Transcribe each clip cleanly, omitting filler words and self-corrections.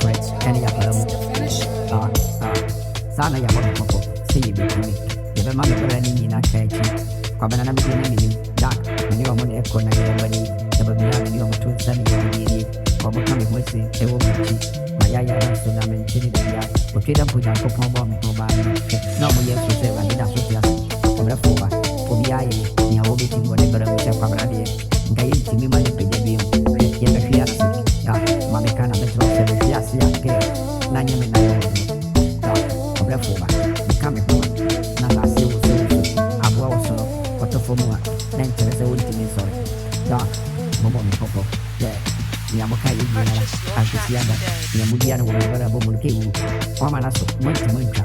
frɛ ɛne yɛapara mu saa na yɛabɔ me kɔkɔ sɛ yɛbɛtumi yɛbɛma me bra no nyina ka akyi kwabena na mede ne menim dak mene ɔmo ne ɛkɔ na yɛbɛbane yɛba bia mene ɔmo to nsa ne yɛbɛdierie ɔmo ka me ho ase ɛwɔ mu akyi mayayara nso na mente ne baabi a ɔtwe da mpo nyankopɔn bɔ me ho baa no na ɔmo yɛ so sɛ wade da so te ase ɔbrɛfo ba obiaa yɛ nea wɔbɛtumi wɔ ne bra mu sɛ kwabena deɛ nka yɛntumi ma ne pagya bio yɛbɛhwe ase ma meka na mɛtrɛ sɛ bɛhwe ase akɛ na nyɛ me na yɛ wɔ no ɔbrɛfo ba meka me ho na naase wo sɛ wo so aboa wo so no ɔtɔfo mu a na nkyerɛ sɛ wontumi nsɔre mɔbɔ me kɔkɔ nea moka yɛ nyinara ankɛsi ada nea modia no wɔ me bra bɔ mu no kɛwu ɔma na so montumi ntwa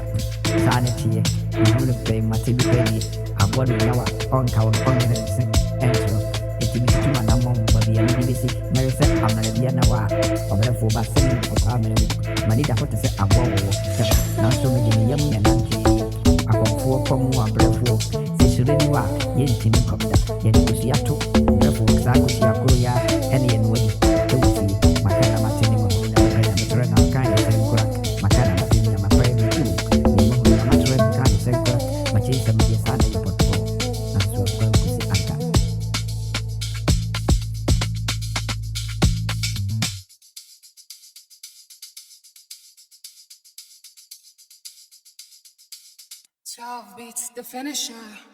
saa ne teɛ mehu no pɛi mate bi pɛ nie aboa no nyawa ɔnka wo no ɔnyɛ ne nse ɛnkyerɛ ɛti metutu ma nammɔ mbabia mede bɛsi mɛre sɛ amana bia na wɔ a ɔbrɛfoɔ ba sɛ me ɔpaa mene mu mane da hɔ te sɛ aboa wɔwɔ sɛ nanso mede me yam nyɛ nantwee akɔmfoɔ kɔm wɔ abrɛfoɔ sɛ hyerɛ ni wɔ a yɛntimi nkɔm da yɛde kosua to brɛfoɔ saa kosua koro yɛ a ɛne yɛno adi ɛwɔ fie maka na mate ne mahunu na maka na metrɛ na mka ne sɛ nkora maka na mate ne amapae me tu ne mahunu na matrɛ mka ne sɛ nkora makyɛ sɛ medeɛ saa na yɛ pɔtɔɔ nanso akwa nkosi anka Beats the finisher.